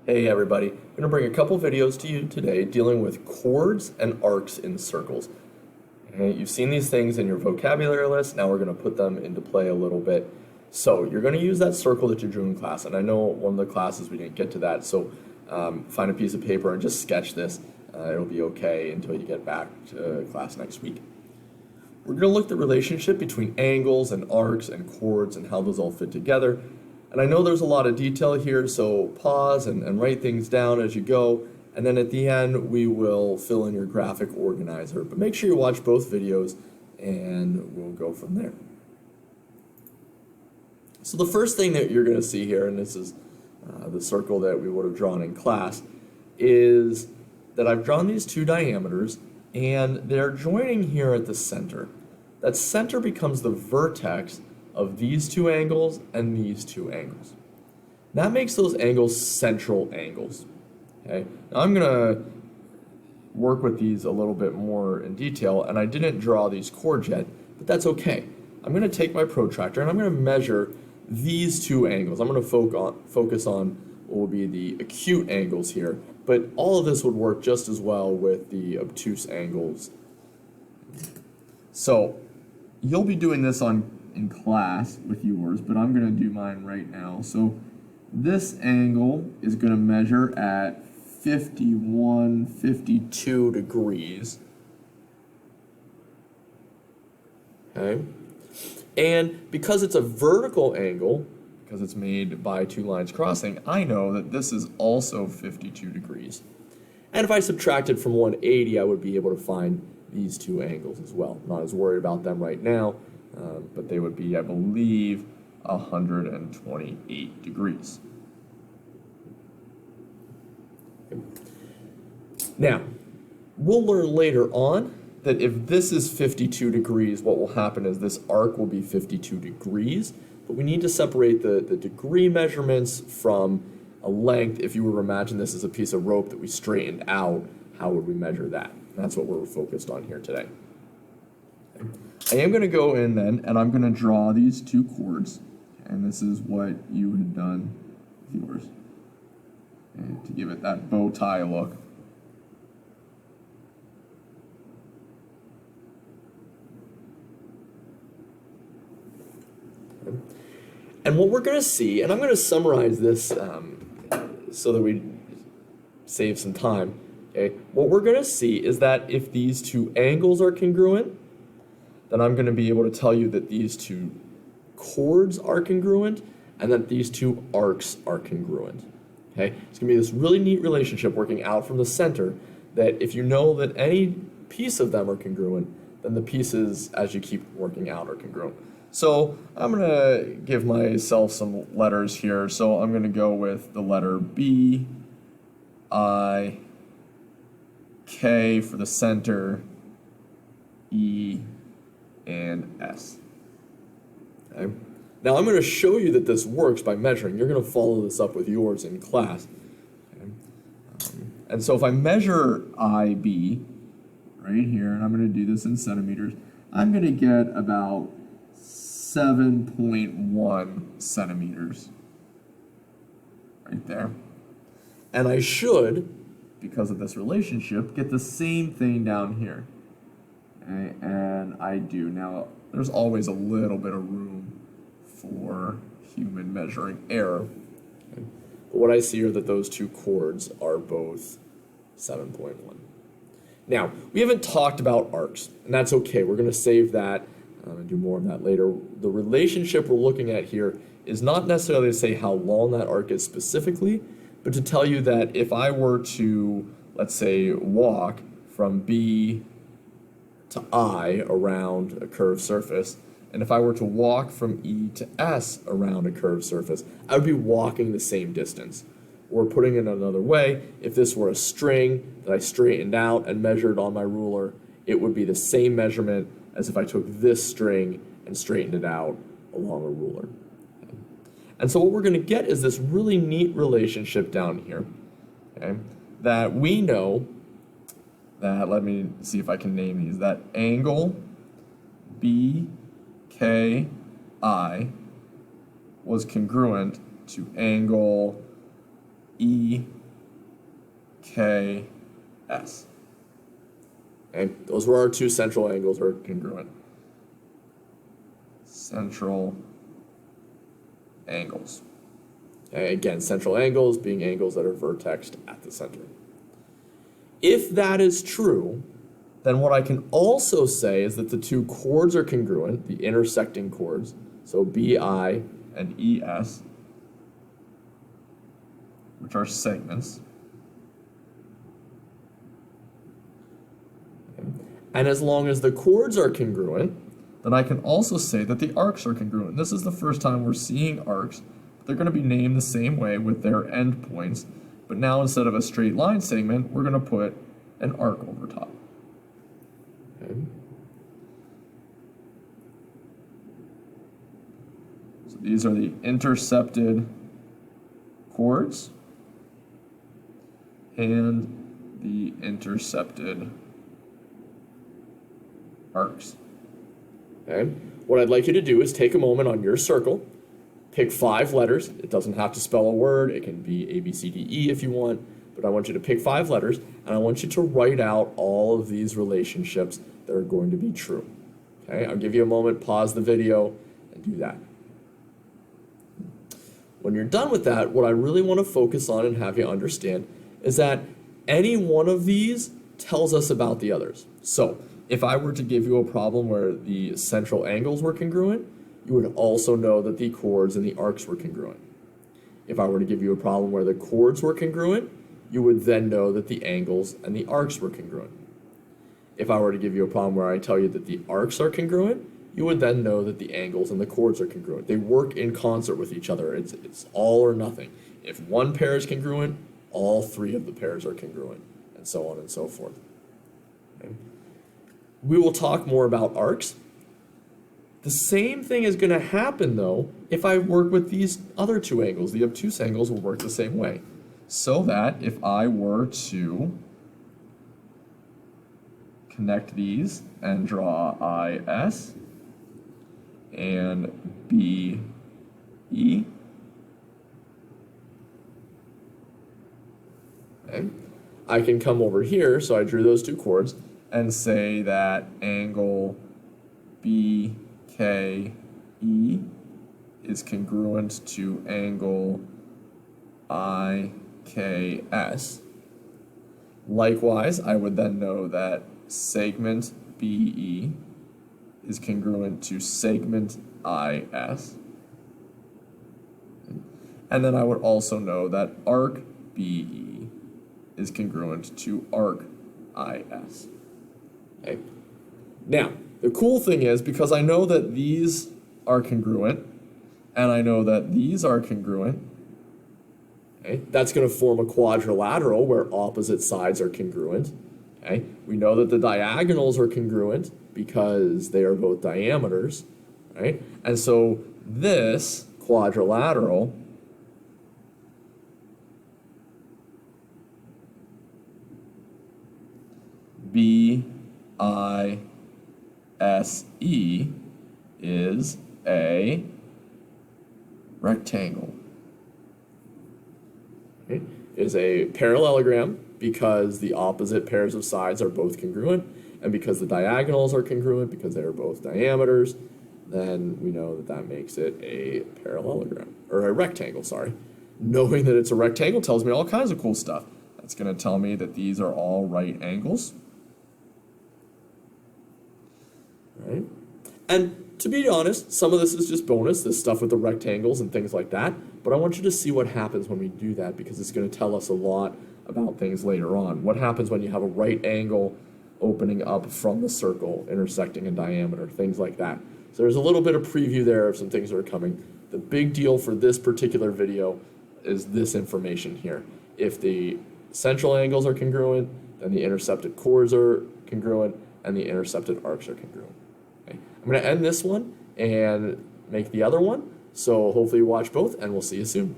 Hey everybody, I'm going to bring a couple videos to you today dealing with chords and arcs in circles. Okay, you've seen these things in your vocabulary list, now we're going to put them into play a little bit. So you're going to use that circle that you drew in class, and I know one of the classes we didn't get to that, so find a piece of paper and just sketch this. It'll be okay until you get back to class next week. We're going to look at the relationship between angles and arcs and chords and how those all fit together. And I know there's a lot of detail here, so pause and write things down as you go. And then at the end, we will fill in your graphic organizer. But make sure you watch both videos, and we'll go from there. So the first thing that you're going to see here, and this is the circle that we would have drawn in class, is that I've drawn these two diameters, and they're joining here at the center. That center becomes the vertex of these two angles and these two angles. That makes those angles central angles. Okay? Now I'm going to work with these a little bit more in detail, and I didn't draw these chords yet, but that's okay. I'm going to take my protractor and I'm going to measure these two angles. I'm going to focus on what will be the acute angles here, but all of this would work just as well with the obtuse angles. So you'll be doing this in class with yours, but I'm going to do mine right now. So this angle is going to measure at 51, 52 degrees. Okay? And because it's a vertical angle, because it's made by two lines crossing, I know that this is also 52 degrees. And if I subtracted from 180, I would be able to find these two angles as well. I'm not as worried about them right now, but they would be, I believe, 128 degrees. Now, we'll learn later on that if this is 52 degrees, what will happen is this arc will be 52 degrees, but we need to separate the degree measurements from a length. If you were to imagine this as a piece of rope that we straightened out, how would we measure that? That's what we're focused on here today. I am going to go in then, and I'm going to draw these two chords, and this is what you had done with yours, and to give it that bow tie look. And what we're going to see, and I'm going to summarize this so that we save some time, okay? What we're going to see is that if these two angles are congruent, then I'm going to be able to tell you that these two chords are congruent and that these two arcs are congruent. Okay? It's going to be this really neat relationship working out from the center that if you know that any piece of them are congruent, then the pieces as you keep working out are congruent. So I'm going to give myself some letters here. So I'm going to go with the letter B, I, K for the center, E, and S. Okay. Now I'm going to show you that this works by measuring. You're going to follow this up with yours in class. Okay. And so if I measure IB right here, and I'm going to do this in centimeters, I'm going to get about 7.1 centimeters right there. And I should, because of this relationship, get the same thing down here. Okay, and I do. Now, there's always a little bit of room for human measuring error. Okay. But what I see are that those two chords are both 7.1. Now, we haven't talked about arcs, and that's okay. We're going to save that and do more of that later. The relationship we're looking at here is not necessarily to say how long that arc is specifically, but to tell you that if I were to, let's say, walk from B to I around a curved surface, and if I were to walk from E to S around a curved surface, I would be walking the same distance. Or putting it another way, if this were a string that I straightened out and measured on my ruler, it would be the same measurement as if I took this string and straightened it out along a ruler. And so what we're going to get is this really neat relationship down here, okay, that we know that, let me see if I can name these, that angle BKI was congruent to angle E, K, S. Okay, those were our two central angles are congruent. Central angles. Okay, again, central angles being angles that are vertexed at the center. If that is true, then what I can also say is that the two chords are congruent, the intersecting chords, so BI and ES, which are segments. And as long as the chords are congruent, then I can also say that the arcs are congruent. This is the first time we're seeing arcs. They're going to be named the same way with their endpoints, but now instead of a straight line segment, we're going to put an arc over top. Okay. So these are the intercepted chords and the intercepted arcs. Okay. What I'd like you to do is take a moment on your circle, pick 5 letters. It doesn't have to spell a word. It can be A, B, C, D, E if you want, but I want you to pick 5 letters, and I want you to write out all of these relationships that are going to be true. Okay, I'll give you a moment, pause the video, and do that. When you're done with that, what I really want to focus on and have you understand is that any one of these tells us about the others. So, if I were to give you a problem where the central angles were congruent, you would also know that the chords and the arcs were congruent. If I were to give you a problem where the chords were congruent, you would then know that the angles and the arcs were congruent. If I were to give you a problem where I tell you that the arcs are congruent, you would then know that the angles and the chords are congruent. They work in concert with each other. It's all or nothing. If one pair is congruent, all 3 of the pairs are congruent, and so on and so forth. Okay. We will talk more about arcs. The same thing is going to happen, though, if I work with these other 2 angles. The obtuse angles will work the same way. So that if I were to connect these and draw IS and BE, okay, I can come over here, so I drew those 2 chords, and say that angle BKE is congruent to angle IKS. Likewise, I would then know that segment BE is congruent to segment IS. And then I would also know that arc BE is congruent to arc IS. Okay. Now, the cool thing is, because I know that these are congruent, and I know that these are congruent, okay, that's going to form a quadrilateral where opposite sides are congruent. Okay. We know that the diagonals are congruent because they are both diameters. Right? And so this quadrilateral BISE is a rectangle. Okay. It is a parallelogram because the opposite pairs of sides are both congruent, and because the diagonals are congruent because they are both diameters, then we know that that makes it a parallelogram, or a rectangle, sorry. Knowing that it's a rectangle tells me all kinds of cool stuff. That's going to tell me that these are all right angles. Right? And to be honest, some of this is just bonus, this stuff with the rectangles and things like that, but I want you to see what happens when we do that, because it's going to tell us a lot about things later on. What happens when you have a right angle opening up from the circle, intersecting a diameter, things like that. So there's a little bit of preview there of some things that are coming. The big deal for this particular video is this information here. If the central angles are congruent, then the intercepted chords are congruent, and the intercepted arcs are congruent. Okay. I'm going to end this one and make the other one, so hopefully you watch both, and we'll see you soon.